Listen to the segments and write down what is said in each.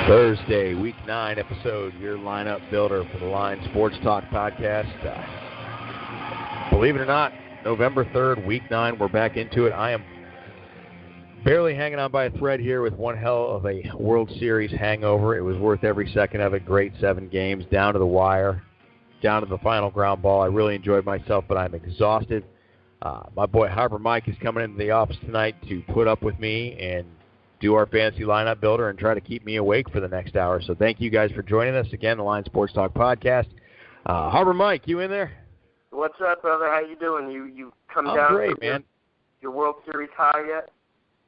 Thursday, Week 9 episode, your lineup builder for the Line Sports Talk podcast. Believe it or not, November 3rd, Week 9, we're back into it. I am barely hanging on by a thread here with one hell of a World Series hangover. It was worth every second of it. Great 7 games, down to the wire, down to the final ground ball. I really enjoyed myself, but I'm exhausted. My boy Harbor Mike is coming into the office tonight to put up with me and do our fantasy lineup builder and try to keep me awake for the next hour. So thank you guys for joining us again, the Line Sports Talk podcast. Harbor Mike, you in there? What's up, brother? How you doing? You come I'm down great, from man. Your World Series high yet?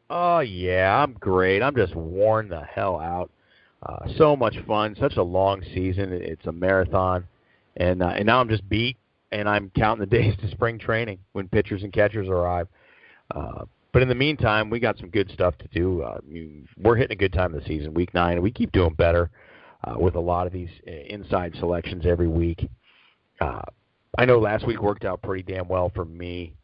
Oh, yeah, I'm great. I'm just worn the hell out. So much fun, such a long season. It's a marathon. And now I'm just beat, and I'm counting the days to spring training when pitchers and catchers arrive. But in the meantime, we got some good stuff to do. We're hitting a good time of the season, Week 9, and we keep doing better with a lot of these inside selections every week. I know last week worked out pretty damn well for me,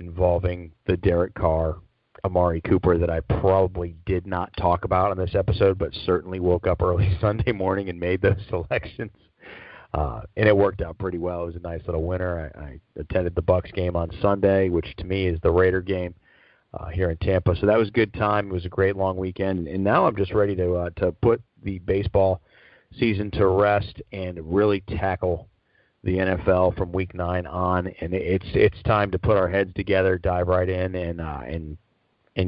involving the Derek Carr, Amari Cooper, that I probably did not talk about on this episode, but certainly woke up early Sunday morning and made those selections. And it worked out pretty well. It was a nice little winner. I attended the Bucs game on Sunday, which to me is the Raider game here in Tampa. So that was a good time. It was a great long weekend. And now I'm just ready to put the baseball season to rest and really tackle the NFL from Week 9 on. And it's time to put our heads together, dive right in, and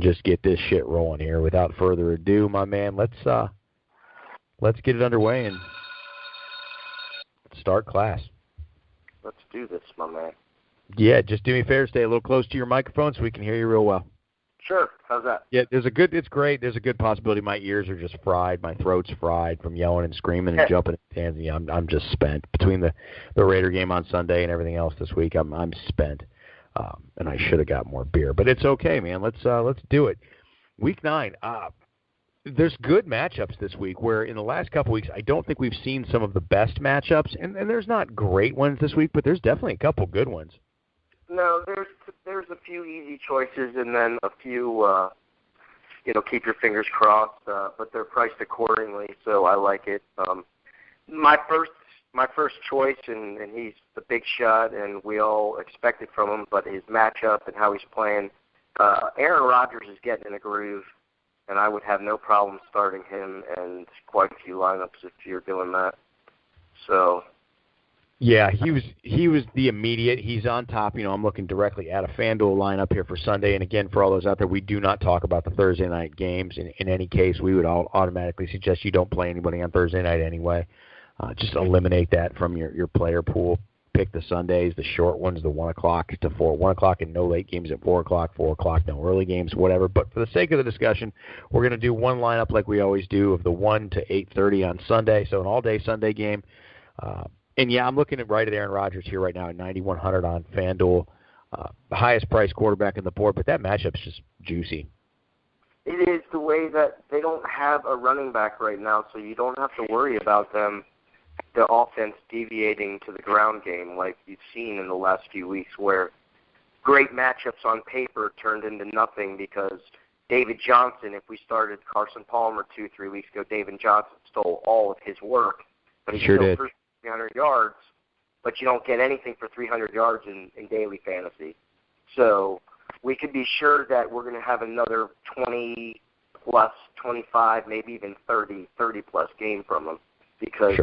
just get this shit rolling here. Without further ado, my man, let's get it underway and start class. Let's do this, my man. Yeah, just do me a favor, stay a little close to your microphone so we can hear you real well. Sure. How's that? Yeah, it's great. There's a good possibility my ears are just fried, my throat's fried from yelling and screaming and jumping in Tanzania. I'm just spent. Between the Raider game on Sunday and everything else this week, I'm spent. And I should have got more beer. But it's okay, man. Let's do it. Week 9. There's good matchups this week where in the last couple weeks I don't think we've seen some of the best matchups, and there's not great ones this week, but there's definitely a couple good ones. No, there's a few easy choices and then a few, keep your fingers crossed, but they're priced accordingly, so I like it. My first choice, and he's the big shot, and we all expect it from him, but his matchup and how he's playing, Aaron Rodgers is getting in a groove, and I would have no problem starting him and quite a few lineups if you're doing that. So. Yeah, he was the immediate. He's on top. I'm looking directly at a FanDuel lineup here for Sunday. And again, for all those out there, we do not talk about the Thursday night games. In any case, we would all automatically suggest you don't play anybody on Thursday night anyway. Just eliminate that from your player pool. Pick the Sundays, the short ones, the 1 o'clock to 4, 1 o'clock and no late games at 4 o'clock, 4 o'clock, no early games, whatever. But for the sake of the discussion, we're going to do one lineup like we always do of the 1 to 8:30 on Sunday, so an all-day Sunday game. And, yeah, I'm looking right at Aaron Rodgers here right now at 9,100 on FanDuel, the highest priced quarterback on the board, but that matchup's just juicy. It is the way that they don't have a running back right now, so you don't have to worry about the offense deviating to the ground game like you've seen in the last few weeks where great matchups on paper turned into nothing because David Johnson, if we started Carson Palmer 2-3 weeks ago, David Johnson stole all of his work, but he sure did. 300 yards, but you don't get anything for 300 yards in daily fantasy. So we could be sure that we're going to have another 20-plus, 25, maybe even 30-plus game from them because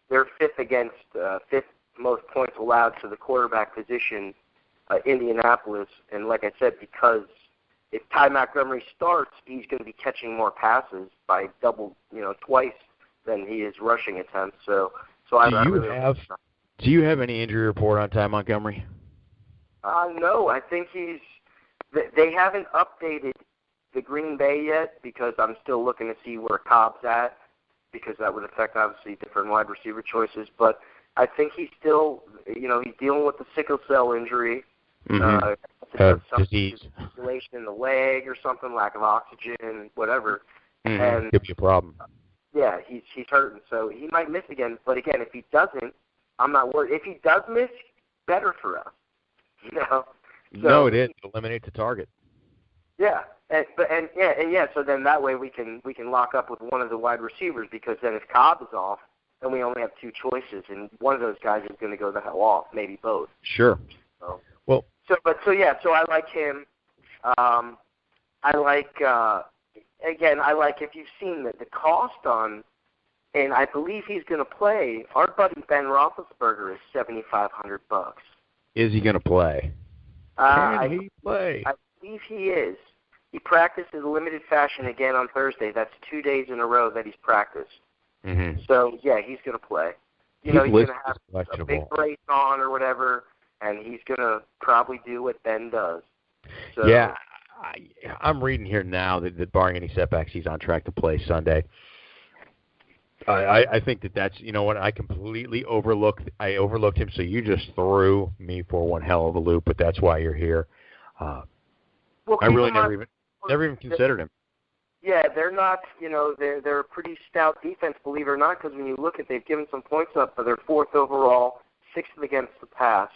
they're fifth most points allowed to the quarterback position, Indianapolis. And like I said, because if Ty Montgomery starts, he's going to be catching more passes by twice than he is rushing attempts. So do you have any injury report on Ty Montgomery? No, I think they haven't updated the Green Bay yet because I'm still looking to see where Cobb's at because that would affect, obviously, different wide receiver choices. But I think he's still, he's dealing with the sickle cell injury. Disease. Circulation in the leg or something, lack of oxygen, whatever. And could be a problem. Yeah, he's hurting, so he might miss again. But again, if he doesn't, I'm not worried. If he does miss, better for us. No, it is. Eliminate the target. Yeah, so then that way we can lock up with one of the wide receivers, because then if Cobb is off, then we only have two choices, and one of those guys is going to go the hell off, maybe both. Sure. So, well, so I like him. I like if you've seen the cost on, and I believe he's going to play. Our buddy Ben Roethlisberger is $7,500. Is he going to play? Can he play? I believe he is. He practiced in limited fashion again on Thursday. That's 2 days in a row that he's practiced. Mm-hmm. So, yeah, he's going to play. He's going to have a big brace on or whatever, and he's going to probably do what Ben does. So, yeah, I'm reading here now that barring any setbacks, he's on track to play Sunday. I think that's, you know what, I completely overlooked him, so you just threw me for one hell of a loop, but that's why you're here. I really never even considered him. Yeah, they're not, they're a pretty stout defense, believe it or not, because when you look at, they've given some points up, but they're fourth overall, sixth against the pass.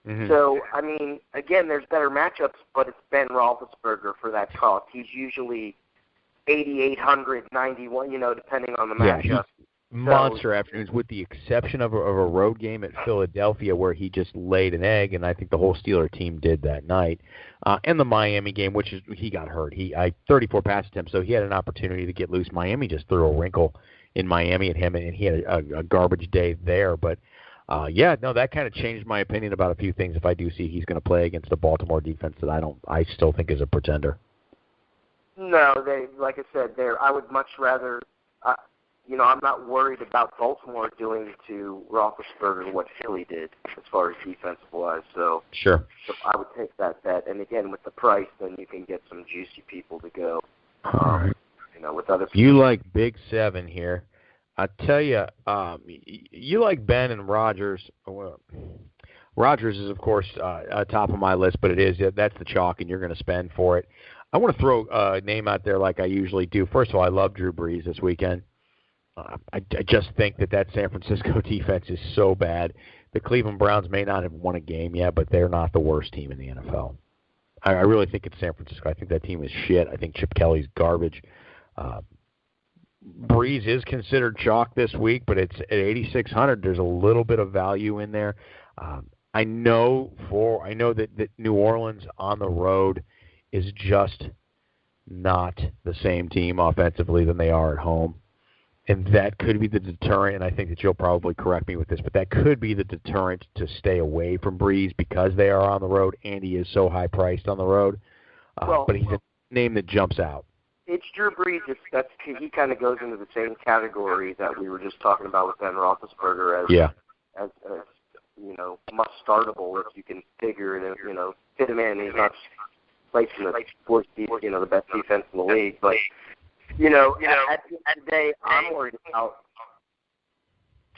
Mm-hmm. So, I mean, again, there's better matchups, but it's Ben Roethlisberger for that cost. He's usually 8,800, 91, depending on the matchup. Monster afternoons, with the exception of a road game at Philadelphia where he just laid an egg, and I think the whole Steeler team did that night. And the Miami game, which is he got hurt. 34 pass attempts, so he had an opportunity to get loose. Miami just threw a wrinkle in Miami at him, and he had a garbage day there. But, that kind of changed my opinion about a few things if I do see he's going to play against the Baltimore defense that I still think is a pretender. No, like I said, I would much rather I'm not worried about Baltimore doing to Roethlisberger what Philly did as far as defensive-wise. So, sure. So I would take that bet. And, again, with the price, then you can get some juicy people to go, all right. With other people. You like Big 7 here. I tell you, you like Ben and Rodgers. Well, Rodgers is, of course, top of my list, but that's the chalk, and you're going to spend for it. I want to throw a name out there like I usually do. First of all, I love Drew Brees this weekend. I just think that San Francisco defense is so bad. The Cleveland Browns may not have won a game yet, but they're not the worst team in the NFL. I really think it's San Francisco. I think that team is shit. I think Chip Kelly's garbage. Breeze is considered chalk this week, but it's at 8,600. There's a little bit of value in there. I know that New Orleans on the road is just not the same team offensively than they are at home. And that could be the deterrent, and I think that you'll probably correct me with this, but that could be the deterrent to stay away from Breeze because they are on the road and he is so high-priced on the road. But he's a name that jumps out. It's Drew Brees. He kind of goes into the same category that we were just talking about with Ben Roethlisberger as must startable if you can figure it, fit him in. He's not placed in the fourth, the best defense in the league, but. At the end of the day, I'm worried about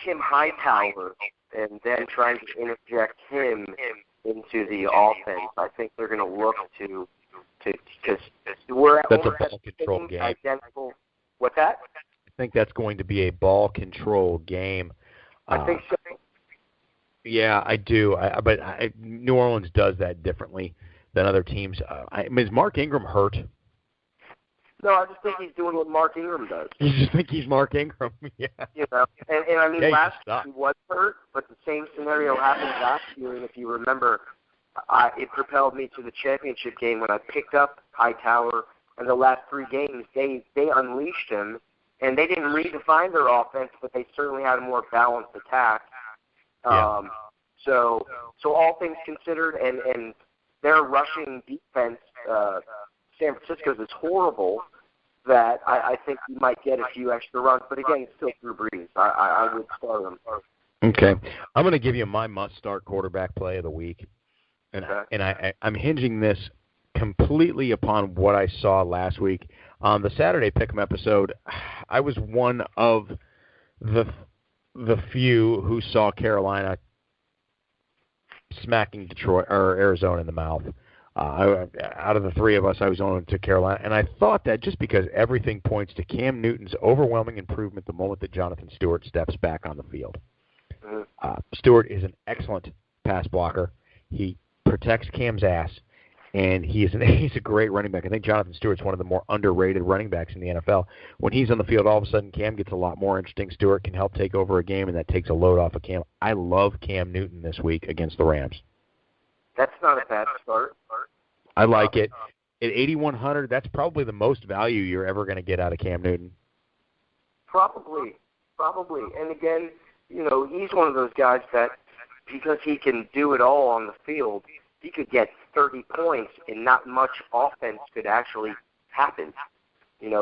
Tim Hightower and then trying to interject him into the offense. I think they're going to look to because that's a ball control game. Identical. What's that? I think that's going to be a ball control game. I think so. Yeah, I do. But New Orleans does that differently than other teams. Is Mark Ingram hurt? No, I just think he's doing what Mark Ingram does. You just think he's Mark Ingram? Yeah. And I mean, last year he was hurt, but the same scenario happened last year. And if you remember, it propelled me to the championship game when I picked up Hightower. And the last three games, they unleashed him, and they didn't redefine their offense, but they certainly had a more balanced attack. Yeah. So all things considered, and their rushing defense, San Francisco's is horrible. That I think he might get a few extra runs, but again, it's still Drew Brees. I would start him. Okay, I'm going to give you my must-start quarterback play of the week, and I'm hinging this completely upon what I saw last week on the Saturday Pick'em episode. I was one of the few who saw Carolina smacking Detroit or Arizona in the mouth. Out of the three of us, I was on to Carolina, and I thought that just because everything points to Cam Newton's overwhelming improvement the moment that Jonathan Stewart steps back on the field. Stewart is an excellent pass blocker. He protects Cam's ass, and he's a great running back. I think Jonathan Stewart's one of the more underrated running backs in the NFL. When he's on the field, all of a sudden Cam gets a lot more interesting. Stewart can help take over a game, and that takes a load off of Cam. I love Cam Newton this week against the Rams. That's not a bad start. I like it. At 8,100, that's probably the most value you're ever going to get out of Cam Newton. Probably. And again, he's one of those guys that, because he can do it all on the field, he could get 30 points and not much offense could actually happen,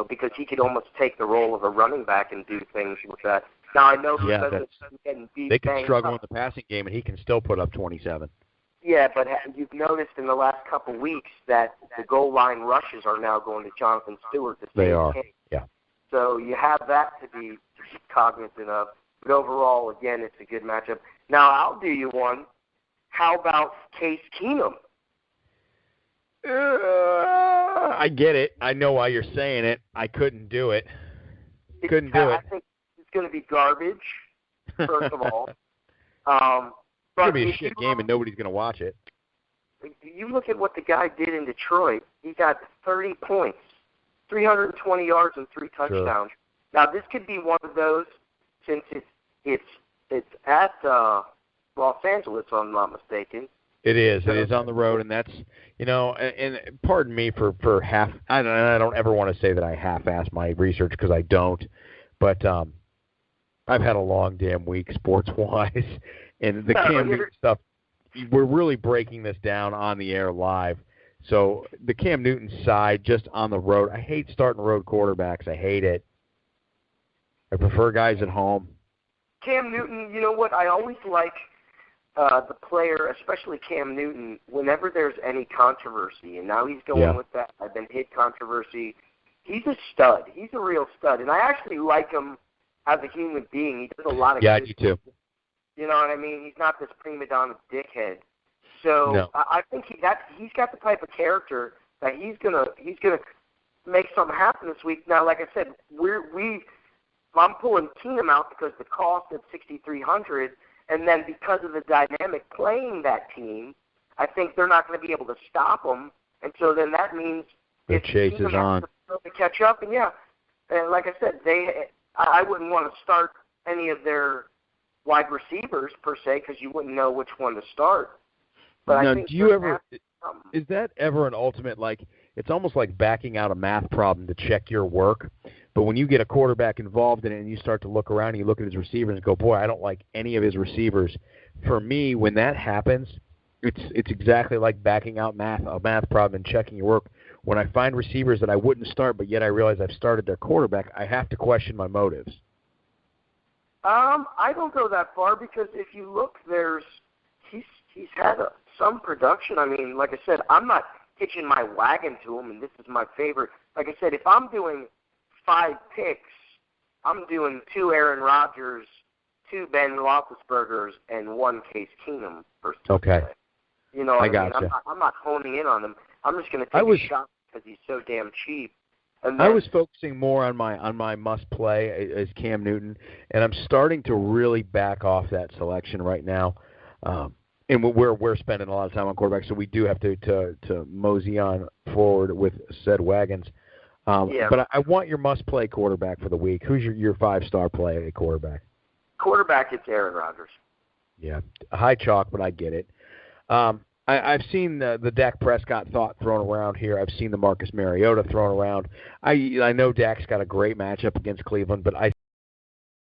because he could almost take the role of a running back and do things with that. Now, I know because it's getting beat. They can struggle in the passing game, and he can still put up 27. Yeah, but you've noticed in the last couple weeks that the goal line rushes are now going to Jonathan Stewart. They are, yeah. So you have that to be cognizant of. But overall, again, it's a good matchup. Now, I'll do you one. How about Case Keenum? I get it. I know why you're saying it. I couldn't do it. I think it's going to be garbage, first of all. It's going to be a shit game, and nobody's going to watch it. You look at what the guy did in Detroit. He got 30 points, 320 yards, and 3 touchdowns. Sure. Now, this could be one of those, since it's at Los Angeles, if I'm not mistaken. It is. It is on the road, and that's, and pardon me for half. I don't ever want to say that I half-ass my research because I don't, but I've had a long damn week sports-wise, and the Cam Newton stuff, we're really breaking this down on the air live. So the Cam Newton side, just on the road, I hate starting road quarterbacks. I hate it. I prefer guys at home. Cam Newton, you know what? I always like the player, especially Cam Newton, whenever there's any controversy, and now he's going with that I've been hit controversy. He's a stud. He's a real stud, and I actually like him as a human being. He does a lot of good. Yeah, you too. You know what I mean? He's not this prima donna dickhead. So I think he's got the type of character that he's gonna make something happen this week. Now, like I said, I'm pulling Keenum out because the cost at $6,300, and then because of the dynamic playing that team, I think they're not going to be able to stop him, and so then that means the chase is on to catch up. And and like I said, I wouldn't want to start any of their wide receivers per se because you wouldn't know which one to start. But now, I think is that ever an ultimate, it's almost like backing out a math problem to check your work, but when you get a quarterback involved in it and you start to look around and you look at his receivers and go, boy, I don't like any of his receivers. For me, when that happens, it's exactly like backing out a math problem and checking your work. When I find receivers that I wouldn't start, but yet I realize I've started their quarterback, I have to question my motives. I don't go that far because if you look, he's had some production. I mean, like I said, I'm not hitching my wagon to him, and this is my favorite. Like I said, if I'm doing 5 picks, I'm doing 2 Aaron Rodgers, 2 Ben Roethlisbergers, and 1 Case Keenum per Okay. You know what I mean? Gotcha. I'm not honing in on him. I'm just going to take a shot because he's so damn cheap. And then, I was focusing more on my must play as Cam Newton, and I'm starting to really back off that selection right now. And we're spending a lot of time on quarterbacks, so we do have to mosey on forward with said wagons. But I want your must play quarterback for the week. Who's your 5-star play at quarterback? Quarterback, it's Aaron Rodgers. Yeah, high chalk, but I get it. I've seen the Dak Prescott thought thrown around here. I've seen the Marcus Mariota thrown around. I know Dak's got a great matchup against Cleveland, but I